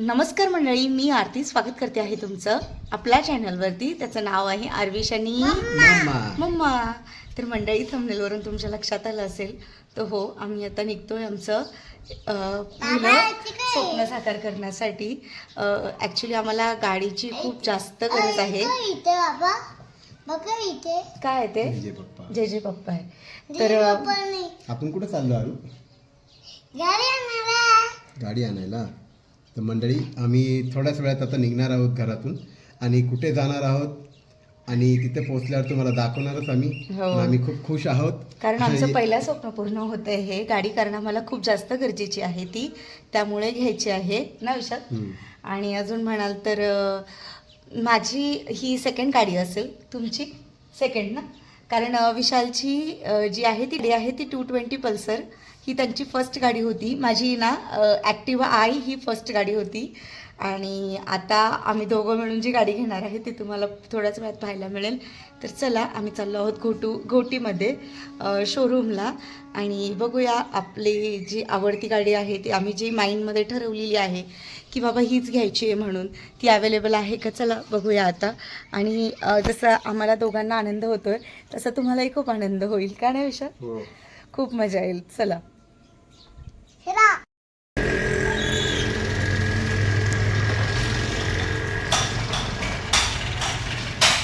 नमस्कार मंडळी, मी आरती स्वागत करते आहे तुमचं आपल्या चॅनलवरती. त्याचं नाव आहे आरविश आणि मम्मा. तर मंडळी, थंबनेलवरून तुमच्या लक्षात आलं असेल तर हो, आम्ही आता निघतोय आमचं स्वप्न साकार करण्यासाठी. ॲक्च्युली आम्हाला गाडीची खूप जास्त गरज आहे. काय आहे ते? जे जे पप्पा आहे. तर आपण कुठे चाललो आलो? गाडी आणायला. तर मंडळी, आम्ही थोड्याच वेळात आता निघणार आहोत घरातून आणि कुठे जाणार आहोत आणि तिथे पोहोचल्यावर तुम्हाला दाखवणारच आम्ही. आम्ही खूप खुश आहोत कारण आमचं पहिलं स्वप्न पूर्ण होतं. हे गाडी कारण आम्हाला खूप जास्त गरजेची आहे ती, त्यामुळे घ्यायची आहे ना विशाल. आणि अजून म्हणाल तर माझी ही सेकंड गाडी असेल. तुमची सेकंड ना? कारण विशालची जी आहे ती 220 पल्सर ही त्यांची फर्स्ट गाडी होती. माझी ना ॲक्टिवा आई ही फर्स्ट गाडी होती. आणि आता आम्ही दोघं मिळून जी गाडी घेणार आहे ती तुम्हाला थोड्याच वेळात पाहायला मिळेल. तर चला, आम्ही चाललो आहोत घोटीमध्ये शोरूमला आणि बघूया आपली जी आवडती गाडी आहे ती आम्ही जी माइंडमध्ये ठरवलेली आहे की बाबा हीच घ्यायची आहे म्हणून, ती अवेलेबल आहे का चला बघूया आता. आणि जसं आम्हाला दोघांना आनंद होतोय तसा तुम्हालाही खूप आनंद होईल का नाही विशाल? खूप मजा येईल. चला.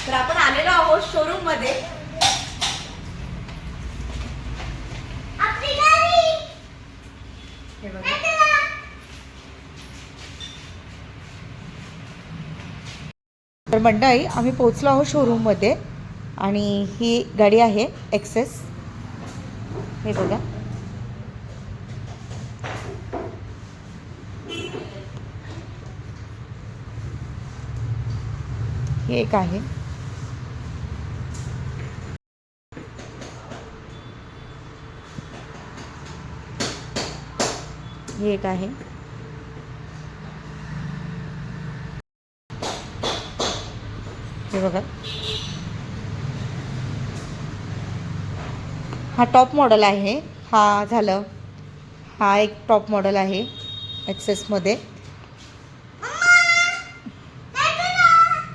तर आपण आलेलो आहोत शोरूम मध्ये. हे बघा, तर मंडळी आम्ही पोहोचलो आहोत शोरूम मध्ये आणि ही गाडी आहे एक्सेस. हे बघा, हे एक आहे. हे एक आहे. हे बघा, हा टॉप मॉडेल आहे. हा झालं, हा एक टॉप मॉडेल आहे एक्सेसमध्ये.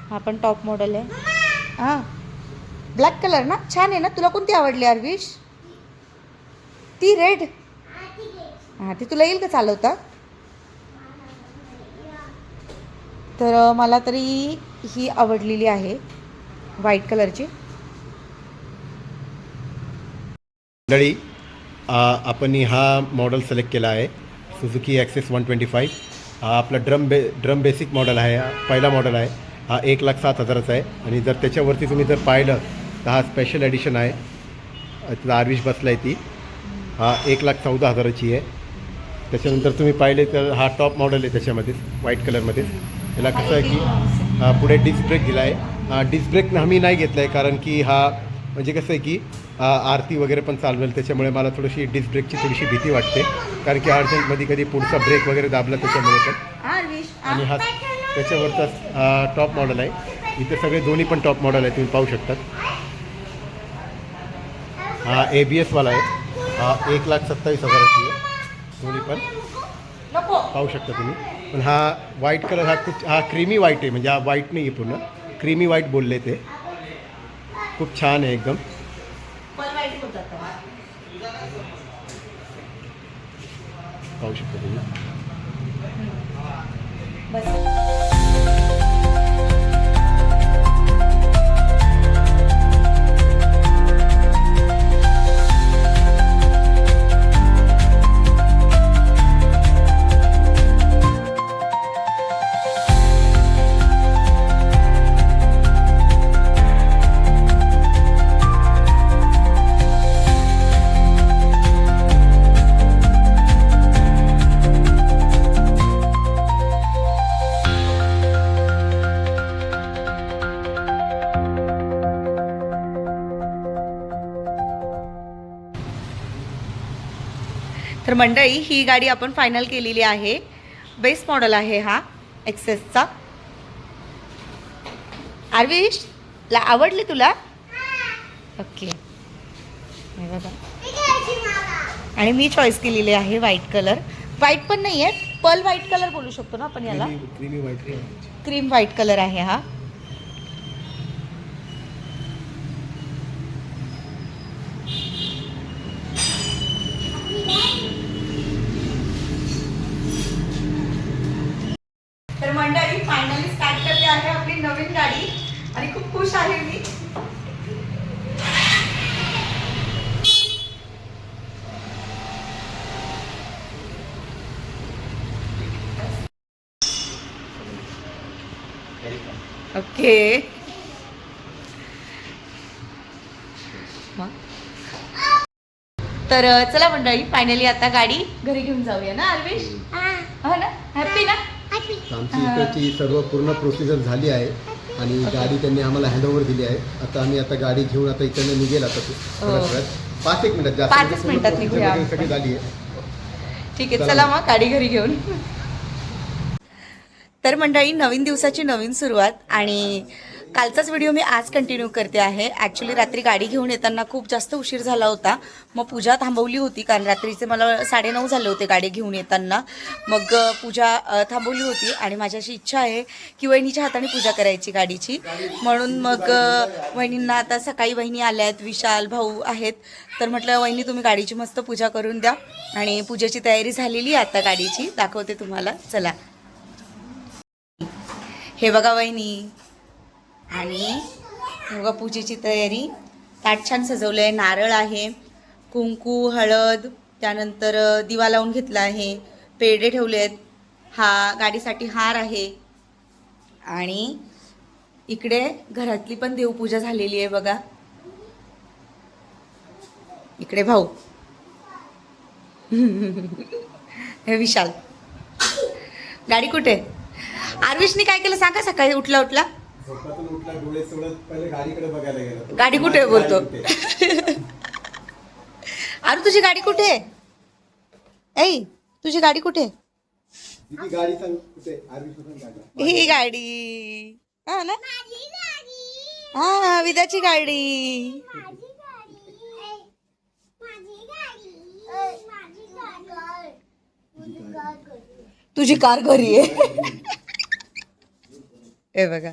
हा पण टॉप मॉडेल आहे. हां, ब्लॅक कलर ना, छान आहे ना. तुला कोणती आवडली आरविश? ती रेड. हां, ती तुला येईल का चालवता? तर मला तरी ही आवडलेली आहे व्हाईट कलरची. मंडळी, आपण हा मॉडेल सिलेक्ट केला आहे, सुझुकी ॲक्सेस 125. हा आपला ड्रम बेसिक मॉडेल आहे. पहिला मॉडेल आहे. हा 1,07,000चा आहे. आणि जर त्याच्यावरती तुम्ही जर पाहिलं तर हा स्पेशल एडिशन आहे. तिथं आरविश बसला आहे ती. हा 1,14,000ची आहे. त्याच्यानंतर तुम्ही पाहिले तर हा टॉप मॉडेल आहे त्याच्यामध्येच, व्हाईट कलरमध्येच. त्याला कसं आहे की पुढे डिस्क ब्रेक दिला आहे. डिस्क ब्रेक आम्ही नाही घेतला आहे कारण की हा म्हणजे कसं आहे की आरती वगैरे पण चालवेल, त्याच्यामुळे मला थोडीशी डिस्क ब्रेकची थोडीशी भीती वाटते. कारण की अर्जंटमध्ये कधी पुढचा ब्रेक वगैरे दाबला त्याच्यामुळे पण. आणि हा त्याच्यावरचा टॉप मॉडेल आहे. इथे सगळे दोन्ही पण टॉप मॉडेल आहे, तुम्ही पाहू शकतात. हा ABS वाला आहे. हा 1,27,000ची आहे. दोन्ही पण पाहू शकता तुम्ही. पण हा व्हाईट कलर हा क्रीमी व्हाईट आहे. म्हणजे हा व्हाईट नाही आहे, पूर्ण क्रीमी व्हाईट बोलले ते. खूप छान आहे एकदम. पाहू शकता तुम्ही. तर मंडळी, ही गाडी आपण फायनल केलेली आहे. बेस्ट मॉडेल आहे हा एक्सेसचा. आरविश, आवडली तुला? ओके. आणि मी चॉईस केलेली आहे व्हाईट कलर. व्हाईट पण नाही आहे, पर्ल व्हाईट कलर बोलू शकतो ना आपण याला. Creamy white cream white colour आहे हा. तर मंडळी फायनली स्टार्ट करते आहे आपली नवीन गाडी आणि खूप खुश आहे मी. ओके. तर चला मंडळी फायनली आता गाडी घरी घेऊन जाऊया ना आल्विश. हो ना, हॅपी ना. आमची इकडची सर्व पूर्ण प्रोसिजर झाली आहे आणि गाडी त्यांनी आम्हाला हँडओव्हर दिली आहे. आता आम्ही आता गाडी घेऊन आता इकडनं निघेल आता पाच एक मिनिटात जास्त 5 मिनिटात निघूया. सगळी झाली आहे. ठीक आहे, चला मग गाडी घरी घेऊन. तर मंडळी नवीन दिवसाची नवीन सुरुवात आणि कालचाच व्हिडिओ मी आज कंटिन्यू करते आहे. ॲक्च्युली रात्री गाडी घेऊन येताना खूप जास्त उशीर झाला होता. मग पूजा थांबवली होती कारण रात्रीचे मला 9:30 झाले होते गाडी घेऊन येताना. मग पूजा थांबवली होती आणि माझी अशी इच्छा आहे की वहिनीच्या हाताने पूजा करायची गाडीची. म्हणून मग वहिनींना आता सकाळी वहिनी आल्या आहेत, विशाल भाऊ आहेत. तर म्हटलं वहिनी तुम्ही गाडीची मस्त पूजा करून द्या. आणि पूजेची तयारी झालेली आहे आता गाडीची, दाखवते तुम्हाला. चला हे बघा वहिनी आणि हे बघा पूजेची तयारी. ताट छान सजवलं आहे, नारळ आहे, कुंकू, हळद, त्यानंतर दिवा लावून घेतला आहे, पेढे ठेवले आहेत, हा गाडीसाठी हार आहे आणि इकडे घरातली पण देवपूजा झालेली आहे बघा. इकडे भाऊ हे विशाल. गाडी कुठे? आर्विशनी काय केलं सांगा. सकाळी उठला झोपातून उठला, डोळे सोडत पहिले गाडीकडे बघायला गेला. गाडी कुठे बोलतो. अरे तुझी गाडी कुठे? ऐ तुझी गाडी कुठे? गाडी सांग कुठे? ही गाडी हा ना, हा विद्याची गाडी. तुझी कार घरी आहे. हे बघा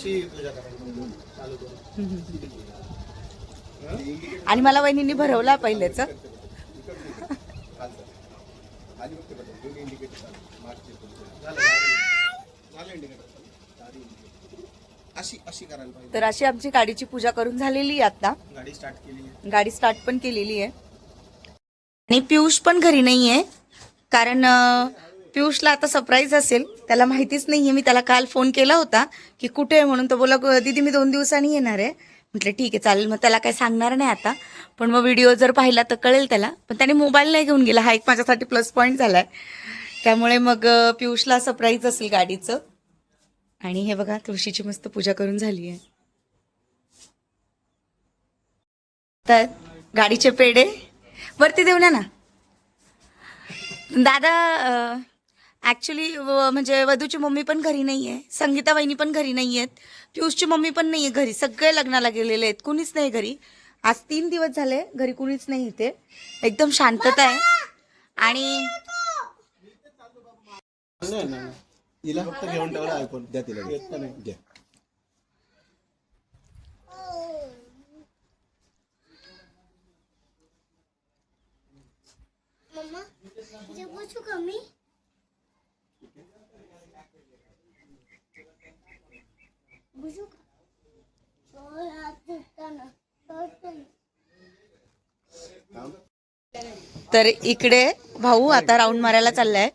अशी पूजा करायची चालू करून. आणि मला वहिनींनी भरवला पहिलेच. खाली बघते बघा, दोन्ही इंडिकेटर चालू. मागचे पुढचे. झालं इंडिकेटर चालू. अशी अशी करायला पाहिजे. तर अशी आमची गाडीची पूजा करून झालेली आहे आता. गाडी स्टार्ट केली आहे. गाडी स्टार्ट पण केलेली आहे. आणि पियुष पण घरी नाही आहे, कारण पियुषला आता सरप्राईज असेल, त्याला माहितीच नाही आहे. मी त्याला काल फोन केला होता की कुठे आहे म्हणून. तो बोला दीदी मी 2 दिवसांनी येणार आहे. म्हटलं ठीक आहे चालेल. मग त्याला काही सांगणार नाही आता, पण मग व्हिडिओ जर पाहिला तर कळेल त्याला. पण त्याने मोबाईल नाही घेऊन गेला, हा एक माझ्यासाठी प्लस पॉईंट झाला आहे. त्यामुळे मग पियुषला सरप्राईज असेल गाडीचं. आणि हे बघा तुळशीची मस्त पूजा करून झाली आहे. तर गाडीचे पेढे वरती देऊ ना. दादा ॲक्च्युली म्हणजे वधूची मम्मी पण घरी नाही आहे, संगीता वहिनी पण घरी नाही आहेत, पियुषची मम्मी पण नाही आहे घरी. सगळे लग्नाला गेलेले आहेत, कुणीच नाही घरी. आज 3 दिवस झाले घरी कुणीच नाही. इथे एकदम शांतता आहे. आणि तिला फक्त घेऊन ठेवला आयफोन. द्या तिला. द्या. मम्मा जे पूछू कमी बुझू तर इकडे भाऊ आता राऊंड मारायला चाललाय.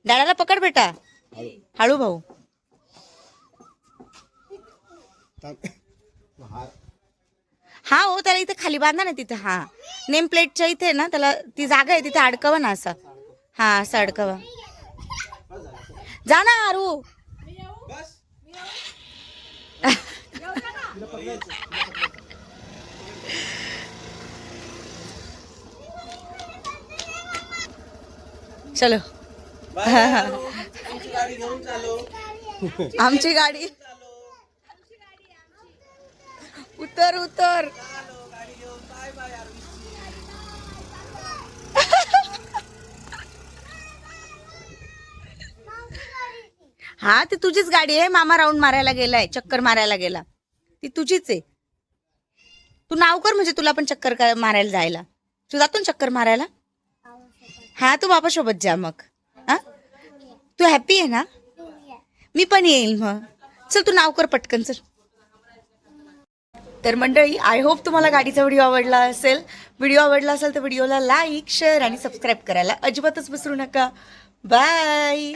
दादाला पकड बेटा, हळू भाऊ. हा हो, त्याला इथे खाली बांधा ना तिथे. हा नेम प्लेटच्या इथे ना त्याला ती जागा आहे, तिथे अडकवा ना असं. हा असं अडकवा. जा ना आरू. चलो. आमची गाडी. उतर उतर. हा ती तुझीच गाडी आहे. मामा राऊंड मारायला गेलाय, चक्कर मारायला गेला. ती तुझीच आहे. तू नाव कर म्हणजे तुला पण चक्कर मारायला जायला. तू जातो ना चक्कर मारायला. हा तू बाबा सोबत जा मग. हा तू हॅपी आहे ना. मी पण येईल मग. चल तू नाव कर पटकन चल. तर मंडळी, आय होप तुम्हाला गाडीचा व्हिडिओ आवडला असेल. व्हिडिओ आवडला असेल तर व्हिडिओला लाईक, शेअर आणि सबस्क्राईब करायला अजिबातच विसरू नका. बाय.